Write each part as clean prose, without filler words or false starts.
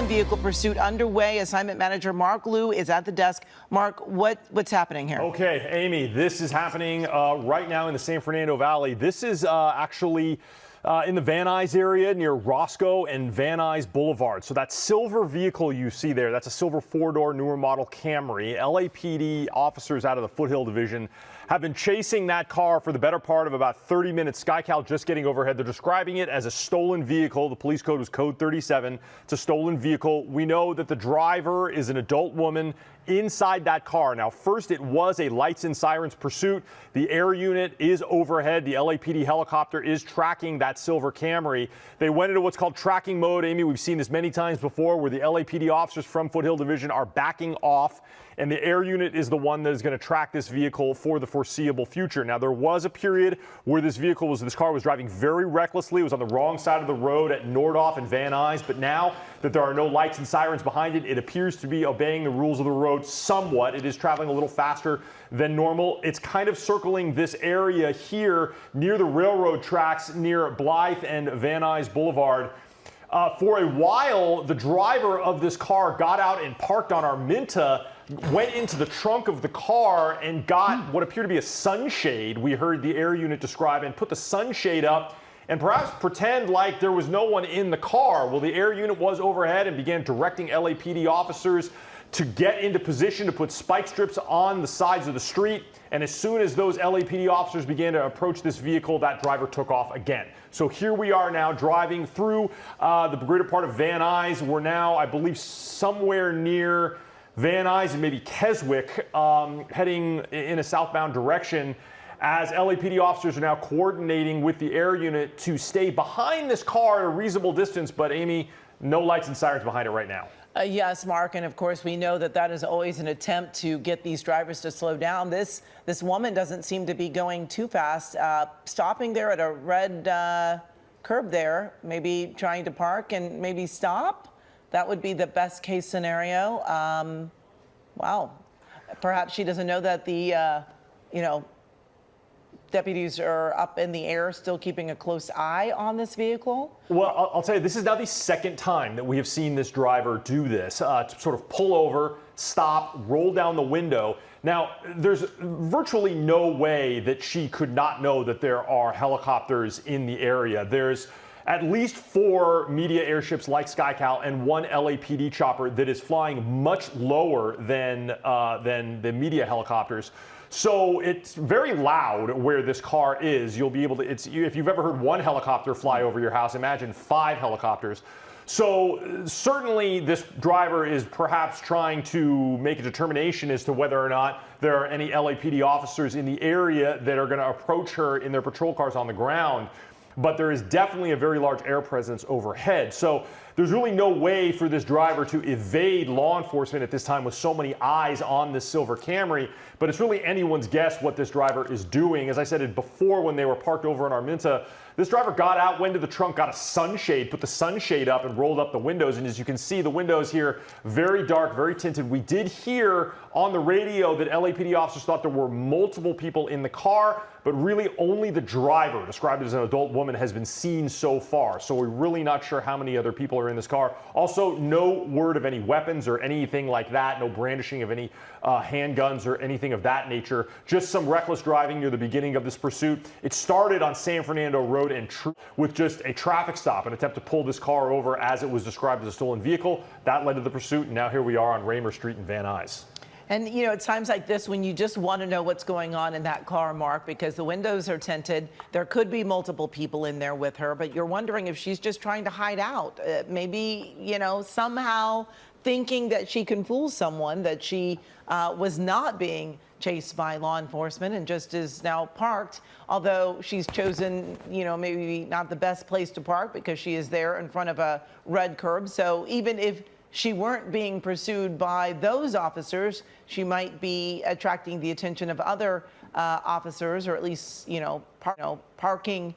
stolen vehicle pursuit underway. Assignment manager Mark Liu is at the desk. Mark, what's happening here? Okay, Amy, this is happening right now in the San Fernando Valley. This is actually in the Van Nuys area near Roscoe and Van Nuys Boulevard. So that silver vehicle you see there, that's a silver four-door newer model Camry. LAPD officers out of the Foothill Division have been chasing that car for the better part of about 30 minutes. SkyCal just getting overhead. They're describing it as a stolen vehicle. The police code was code 37. It's a stolen vehicle. We know that the driver is an adult woman inside that car. Now, first, it was a lights and sirens pursuit. The air unit is overhead. The LAPD helicopter is tracking that silver Camry. They went into what's called tracking mode. Amy, we've seen this many times before, where the LAPD officers from Foothill Division are backing off, and the air unit is the one that is going to track this vehicle for the foreseeable future. Now, there was a period where this car was driving very recklessly. It was on the wrong side of the road at Nordhoff and Van Nuys, but now that there are no lights and sirens behind it, it appears to be obeying the rules of the road somewhat. It is traveling a little faster than normal. It's kind of circling this area here near the railroad tracks near Blythe and Van Nuys Boulevard. For a while, the driver of this car got out and parked on Arminta, went into the trunk of the car and got what appeared to be a sunshade, we heard the air unit describe, and put the sunshade up and perhaps pretend like there was no one in the car. Well, the air unit was overhead and began directing LAPD officers to get into position to put spike strips on the sides of the street. And as soon as those LAPD officers began to approach this vehicle, that driver took off again. So here we are now driving through the greater part of Van Nuys. We're now, I believe, somewhere near Van Nuys and maybe Keswick, heading in a southbound direction, as LAPD officers are now coordinating with the air unit to stay behind this car at a reasonable distance. But Amy, no lights and sirens behind it right now. Yes, Mark, and of course we know that is always an attempt to get these drivers to slow down. This woman doesn't seem to be going too fast, stopping there at a red curb there, maybe trying to park and maybe stop. That would be the best case scenario. Wow, perhaps she doesn't know that the deputies are up in the air still keeping a close eye on this vehicle? Well, I'll tell you, this is now the second time that we have seen this driver do this, to sort of pull over, stop, roll down the window. Now, there's virtually no way that she could not know that there are helicopters in the area. There's at least 4 media airships like SkyCal and 1 LAPD chopper that is flying much lower than the media helicopters. So it's very loud where this car is. You'll be able to, if you've ever heard 1 helicopter fly over your house, imagine 5 helicopters. So certainly this driver is perhaps trying to make a determination as to whether or not there are any LAPD officers in the area that are going to approach her in their patrol cars on the ground. But there is definitely a very large air presence overhead. So there's really no way for this driver to evade law enforcement at this time with so many eyes on this silver Camry. But it's really anyone's guess what this driver is doing. As I said before, when they were parked over in Arminta, this driver got out, went to the trunk, got a sunshade, put the sunshade up and rolled up the windows. And as you can see, the windows here, very dark, very tinted. We did hear on the radio that LAPD officers thought there were multiple people in the car, but really only the driver, described as an adult woman, has been seen so far. So we're really not sure how many other people are in this car. Also, no word of any weapons or anything like that. No brandishing of any handguns or anything of that nature. Just some reckless driving near the beginning of this pursuit. It started on San Fernando Road with just a traffic stop, an attempt to pull this car over as it was described as a stolen vehicle. That led to the pursuit, and now here we are on Raymer Street in Van Nuys. And, you know, at times like this, when you just want to know what's going on in that car, Mark, because the windows are tinted, there could be multiple people in there with her, but you're wondering if she's just trying to hide out. Maybe, you know, somehow thinking that she can fool someone, that she was not being chased by law enforcement and just is now parked, although she's chosen, you know, maybe not the best place to park because she is there in front of a red curb. So even if she weren't being pursued by those officers, she might be attracting the attention of other officers, or at least, parking,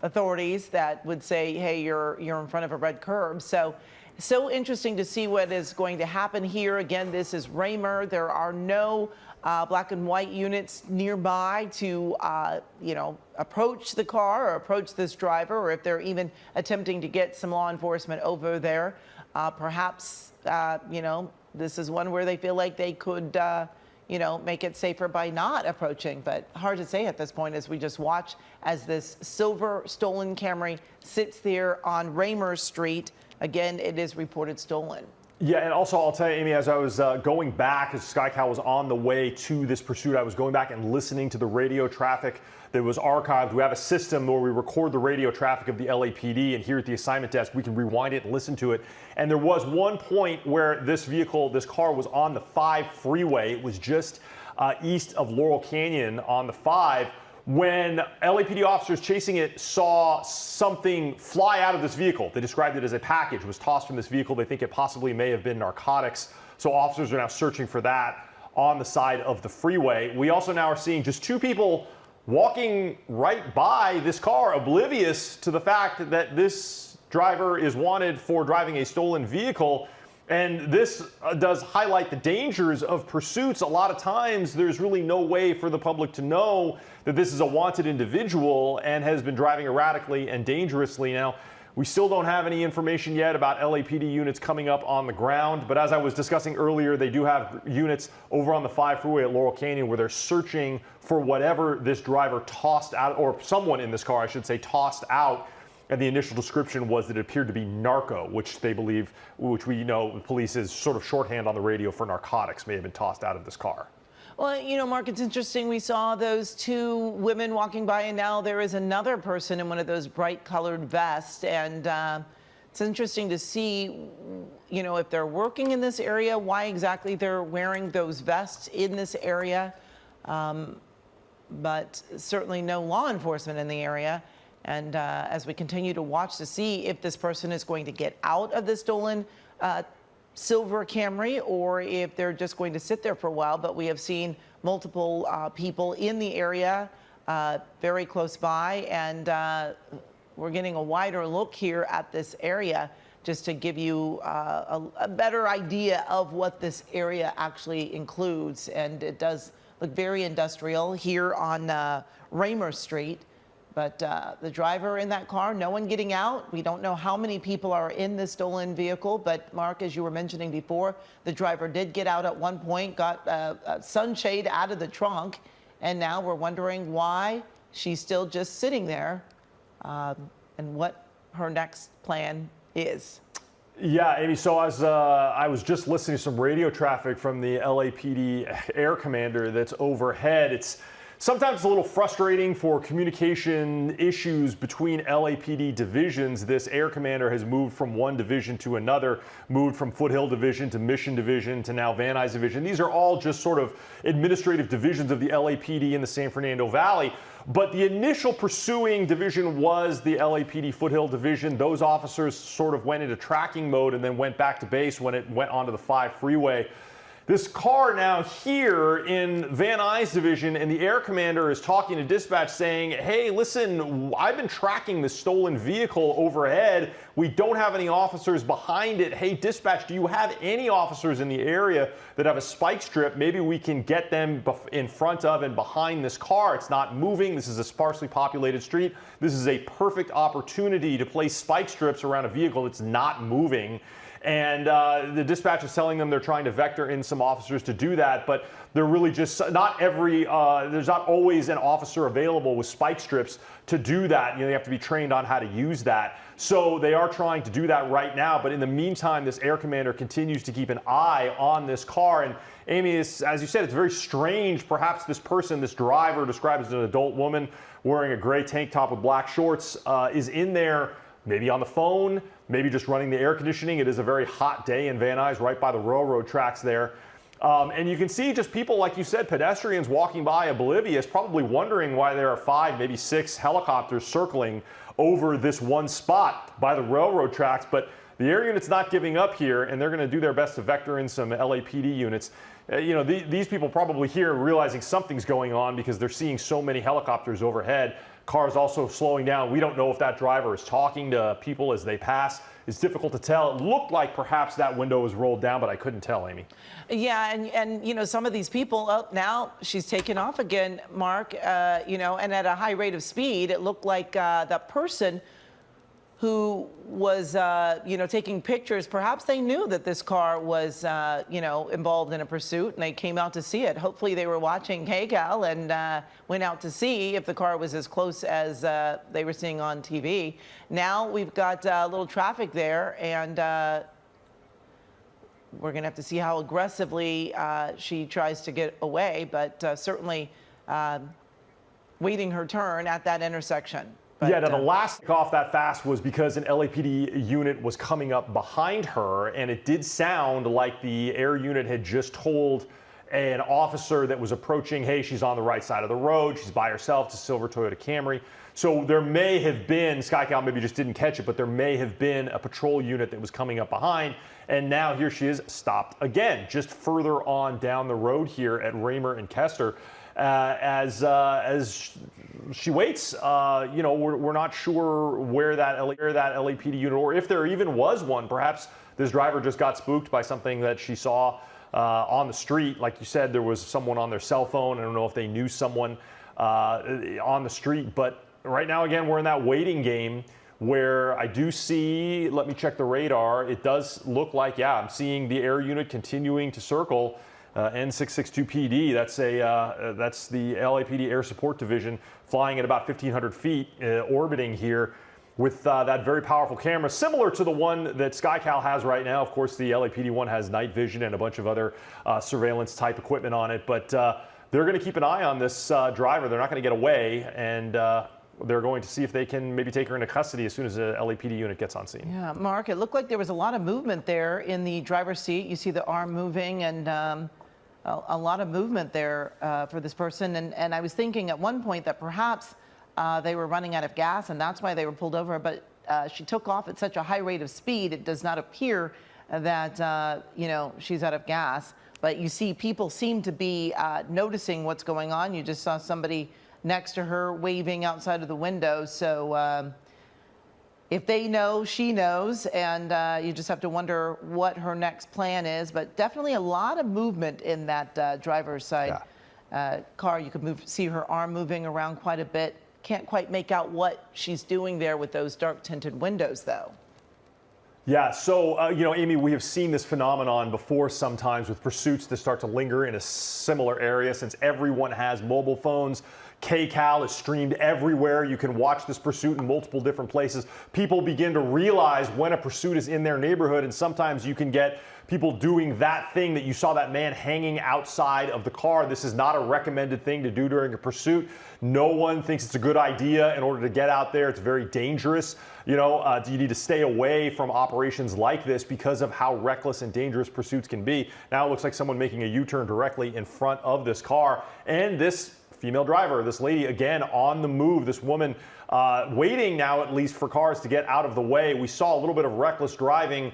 authorities that would say, hey, you're in front of a red curb. So So interesting to see what is going to happen here. Again, this is Raymer. There are no black and white units nearby to, approach the car or approach this driver, or if they're even attempting to get some law enforcement over there. Perhaps, this is one where they feel like they could, make it safer by not approaching. But hard to say at this point as we just watch as this silver stolen Camry sits there on Raymer Street. Again, it is reported stolen. Yeah, and also I'll tell you, Amy, as I was going back, as SkyCal was on the way to this pursuit, I was going back and listening to the radio traffic that was archived. We have a system where we record the radio traffic of the LAPD, and here at the assignment desk, we can rewind it and listen to it. And there was one point where this car was on the 5 freeway. It was just east of Laurel Canyon on the 5. When LAPD officers chasing it saw something fly out of this vehicle. They described it as a package. It was tossed from this vehicle. They think it possibly may have been narcotics. So officers are now searching for that on the side of the freeway. We also now are seeing just 2 people walking right by this car, oblivious to the fact that this driver is wanted for driving a stolen vehicle. And this does highlight the dangers of pursuits. A lot of times there's really no way for the public to know that this is a wanted individual and has been driving erratically and dangerously. Now, we still don't have any information yet about LAPD units coming up on the ground, but as I was discussing earlier, they do have units over on the 5 freeway at Laurel Canyon where they're searching for whatever this driver tossed out, or someone in this car, I should say, tossed out. And the initial description was that it appeared to be narco, which they believe, which we know the police is sort of shorthand on the radio for narcotics, may have been tossed out of this car. Well, Mark, it's interesting. We saw those 2 women walking by, and now there is another person in one of those bright colored vests. And it's interesting to see, if they're working in this area, why exactly they're wearing those vests in this area. But certainly no law enforcement in the area. And as we continue to watch to see if this person is going to get out of the stolen silver Camry or if they're just going to sit there for a while. But we have seen multiple people in the area very close by, and we're getting a wider look here at this area just to give you a better idea of what this area actually includes. And it does look very industrial here on Raymer Street. But the driver in that car, no one getting out. We don't know how many people are in the stolen vehicle. But Mark, as you were mentioning before, the driver did get out at one point, got a sunshade out of the trunk. And now we're wondering why she's still just sitting there and what her next plan is. Yeah, Amy, so as I was just listening to some radio traffic from the LAPD air commander that's overhead. Sometimes it's a little frustrating for communication issues between LAPD divisions. This air commander has moved from one division to another, moved from Foothill Division to Mission Division to now Van Nuys Division. These are all just sort of administrative divisions of the LAPD in the San Fernando Valley. But the initial pursuing division was the LAPD Foothill Division. Those officers sort of went into tracking mode and then went back to base when it went onto the 5 freeway. This car now here in Van Nuys Division, and the air commander is talking to dispatch saying, hey, listen, I've been tracking this stolen vehicle overhead. We don't have any officers behind it. Hey, dispatch, do you have any officers in the area that have a spike strip? Maybe we can get them in front of and behind this car. It's not moving. This is a sparsely populated street. This is a perfect opportunity to place spike strips around a vehicle that's not moving. And the dispatch is telling them they're trying to vector in some officers to do that, but they're really just there's not always an officer available with spike strips to do that. You have to be trained on how to use that. So they are trying to do that right now. But in the meantime, this air commander continues to keep an eye on this car. And Amy, as you said, it's very strange. Perhaps this person, this driver, described as an adult woman wearing a gray tank top with black shorts, is in there, maybe on the phone, maybe just running the air conditioning. It is a very hot day in Van Nuys, right by the railroad tracks there. And you can see just people, like you said, pedestrians walking by oblivious, probably wondering why there are 5, maybe 6 helicopters circling over this one spot by the railroad tracks. But the air unit's not giving up here, and they're going to do their best to vector in some LAPD units. these people probably here realizing something's going on because they're seeing so many helicopters overhead. Cars also slowing down. We don't know if that driver is talking to people as they pass. It's difficult to tell. It looked like perhaps that window was rolled down, but I couldn't tell, Amy. Yeah, and some of these people, oh, now she's taken off again, Mark, and at a high rate of speed. It looked like that person who was, taking pictures, perhaps they knew that this car was, involved in a pursuit, and they came out to see it. Hopefully they were watching KCAL and went out to see if the car was as close as they were seeing on TV. Now we've got a little traffic there, and we're going to have to see how aggressively she tries to get away, but certainly waiting her turn at that intersection. But, yeah, now the last off that fast was because an LAPD unit was coming up behind her, and it did sound like the air unit had just told an officer that was approaching, hey, she's on the right side of the road, she's by herself, it's a silver Toyota Camry. So there may have been, SkyCal maybe just didn't catch it, but there may have been a patrol unit that was coming up behind, and now here she is stopped again, just further on down the road here at Raymer and Kester. As she waits, we're not sure where that LAPD unit, or if there even was one. Perhaps this driver just got spooked by something that she saw on the street. Like you said, there was someone on their cell phone. I don't know if they knew someone on the street. But right now, again, we're in that waiting game where I do see, let me check the radar. It does look like, yeah, I'm seeing the air unit continuing to circle. N662PD, that's the LAPD Air Support Division, flying at about 1,500 feet, orbiting here with that very powerful camera, similar to the one that SkyCal has right now. Of course, the LAPD one has night vision and a bunch of other surveillance type equipment on it, but they're going to keep an eye on this driver. They're not going to get away, and they're going to see if they can maybe take her into custody as soon as the LAPD unit gets on scene. Yeah, Mark, it looked like there was a lot of movement there in the driver's seat. You see the arm moving, and a lot of movement there for this person. And I was thinking at one point that perhaps they were running out of gas, and that's why they were pulled over. But she took off at such a high rate of speed, it does not appear that, she's out of gas. But you see people seem to be noticing what's going on. You just saw somebody next to her waving outside of the window. So if they know, she knows, and you just have to wonder what her next plan is. But definitely a lot of movement in that driver's side car. You could see her arm moving around quite a bit. Can't quite make out what she's doing there with those dark tinted windows, though. Yeah, so, Amy, we have seen this phenomenon before sometimes with pursuits that start to linger in a similar area since everyone has mobile phones. KCAL is streamed everywhere. You can watch this pursuit in multiple different places. People begin to realize when a pursuit is in their neighborhood, and sometimes you can get people doing that thing that you saw that man hanging outside of the car. This is not a recommended thing to do during a pursuit. No one thinks it's a good idea in order to get out there. It's very dangerous. You need to stay away from operations like this because of how reckless and dangerous pursuits can be. Now it looks like someone making a U-turn directly in front of this car, and this female driver, this lady, again, on the move. This woman waiting now, at least, for cars to get out of the way. We saw a little bit of reckless driving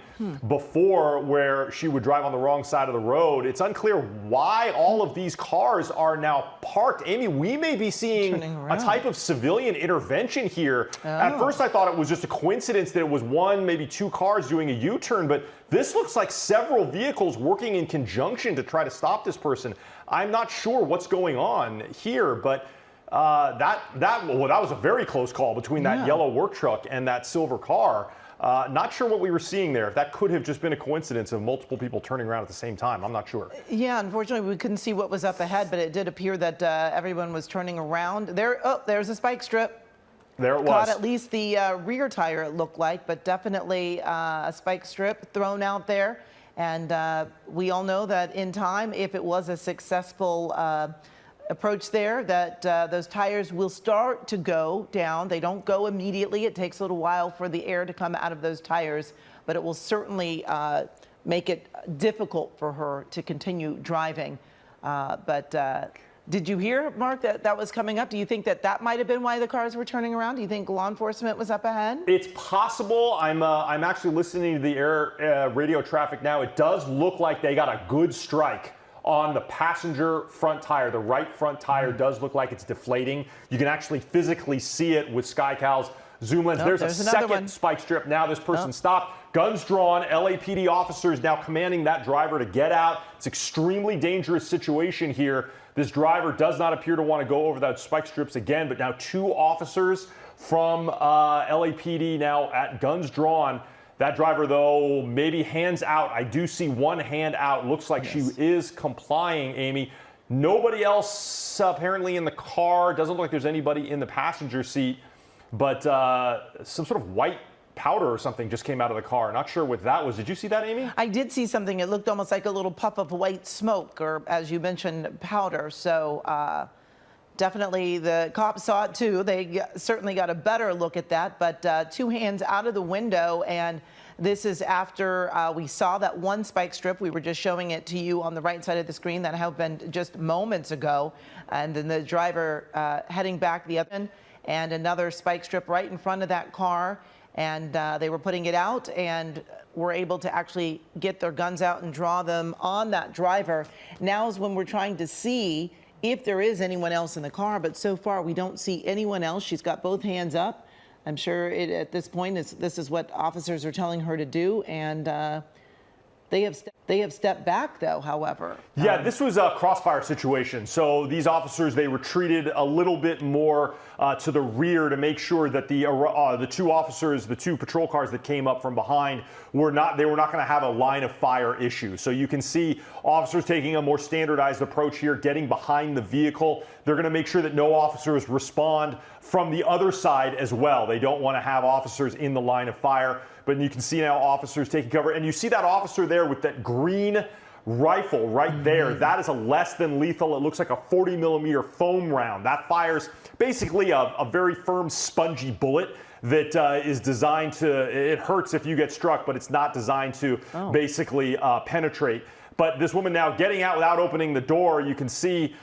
before where she would drive on the wrong side of the road. It's unclear why all of these cars are now parked. Amy, we may be seeing a type of civilian intervention here. Oh. At first, I thought it was just a coincidence that it was one, maybe two cars doing a U-turn, but this looks like several vehicles working in conjunction to try to stop this person. I'm not sure what's going on here, but that was a very close call between that yellow work truck and that silver car. Not sure what we were seeing there. If that could have just been a coincidence of multiple people turning around at the same time, I'm not sure. Yeah, unfortunately, we couldn't see what was up ahead, but it did appear that everyone was turning around. There's a spike strip. There it was. Caught at least the rear tire, it looked like, but definitely a spike strip thrown out there. And we all know that in time, if it was a successful approach there, that those tires will start to go down. They don't go immediately. It takes a little while for the air to come out of those tires, but it will certainly make it difficult for her to continue driving. Did you hear, Mark, that was coming up? Do you think that might have been why the cars were turning around? Do you think law enforcement was up ahead? It's possible. I'm actually listening to the air radio traffic now. It does look like they got a good strike on the passenger front tire. The right front tire does look like it's deflating. You can actually physically see it with SkyCal's zoom lens. There's a second spike strip. Now this person stopped. Guns drawn. LAPD officers now commanding that driver to get out. It's an extremely dangerous situation here. This driver does not appear to want to go over that spike strips again, but now 2 officers from LAPD now at guns drawn. That driver, though, maybe hands out. I do see one hand out. Looks like she is complying, Amy. Nobody else apparently in the car. Doesn't look like there's anybody in the passenger seat, but some sort of white powder or something just came out of the car. Not sure what that was. Did you see that, Amy? I did see something. It looked almost like a little puff of white smoke, or as you mentioned, powder. So definitely the cops saw it too. They certainly got a better look at that, but 2 hands out of the window. And this is after we saw that one spike strip. We were just showing it to you on the right side of the screen. That happened just moments ago. And then the driver heading back the other end, and another spike strip right in front of that car. And they were putting it out and were able to actually get their guns out and draw them on that driver. Now is when we're trying to see if there is anyone else in the car, but so far we don't see anyone else. She's got both hands up. I'm sure at this point this is what officers are telling her to do, and they have stepped back, though, however. Yeah, this was a crossfire situation. So these officers, they retreated a little bit more to the rear to make sure that the 2 officers, the 2 patrol cars that came up from behind, were not going to have a line of fire issue. So you can see officers taking a more standardized approach here, getting behind the vehicle. They're going to make sure that no officers respond from the other side as well. They don't want to have officers in the line of fire. But you can see now officers taking cover. And you see that officer there with that green rifle right there. That is a less than lethal. It looks like a 40 millimeter foam round. That fires basically a very firm, spongy bullet that is designed to, it hurts if you get struck, but it's not designed to basically penetrate. But this woman now getting out without opening the door, you can see,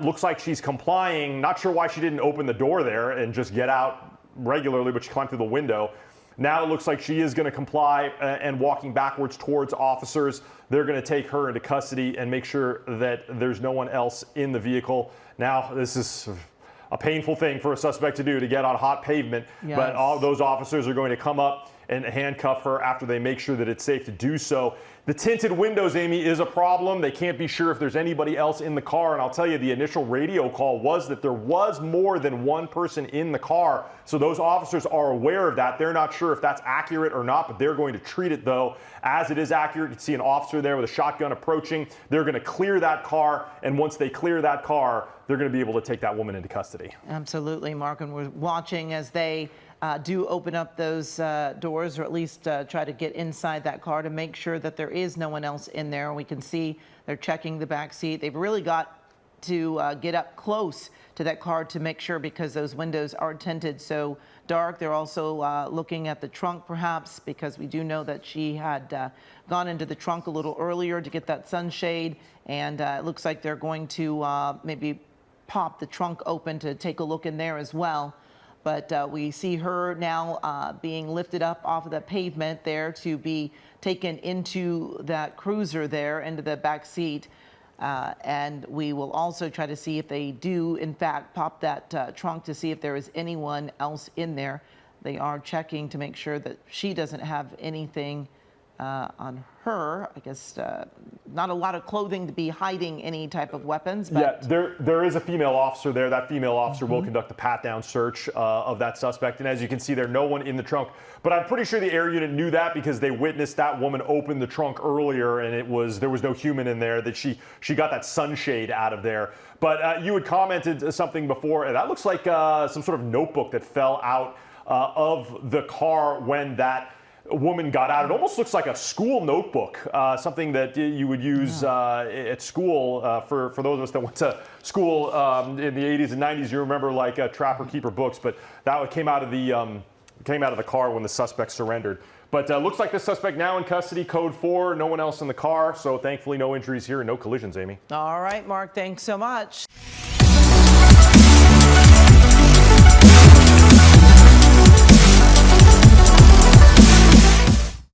looks like she's complying. Not sure why she didn't open the door there and just get out regularly, but she climbed through the window. Now it looks like she is going to comply and walking backwards towards officers. They're going to take her into custody and make sure that there's no one else in the vehicle. Now, this is a painful thing for a suspect to do, to get on hot pavement. Yes. But all those officers are going to come up and handcuff her after they make sure that it's safe to do so. The tinted windows, Amy, is a problem. They can't be sure if there's anybody else in the car. And I'll tell you, the initial radio call was that there was more than one person in the car. So those officers are aware of that. They're not sure if that's accurate or not, but they're going to treat it, though, as it is accurate. You can see an officer there with a shotgun approaching. They're going to clear that car. And once they clear that car, they're going to be able to take that woman into custody. Absolutely, Mark. And we're watching as they do open up those doors, or at least try to get inside that car to make sure that there is no one else in there. We can see they're checking the back seat. They've really got to get up close to that car to make sure, because those windows are tinted so dark. They're also looking at the trunk, perhaps, because we do know that she had gone into the trunk a little earlier to get that sunshade, and it looks like they're going to maybe pop the trunk open to take a look in there as well. But we see her now being lifted up off of the pavement there to be taken into that cruiser there, into the back seat. And we will also try to see if they do, in fact, pop that trunk to see if there is anyone else in there. They are checking to make sure that she doesn't have anything on her. I guess not a lot of clothing to be hiding any type of weapons. But yeah, there is a female officer there. That female officer will conduct a pat-down search of that suspect. And as you can see, there's no one in the trunk. But I'm pretty sure the air unit knew that, because they witnessed that woman open the trunk earlier, and there was no human in there, that she got that sunshade out of there. But you had commented something before, and that looks like some sort of notebook that fell out of the car when that woman got out. It almost looks like a school notebook, something that you would use at school for those of us that went to school in the 80s and 90s. You remember, like Trapper Keeper books, but that came out of the car when the suspect surrendered. But looks like the suspect now in custody, code 4, no one else in the car. So thankfully no injuries here and no collisions, Amy. All right, Mark, thanks so much.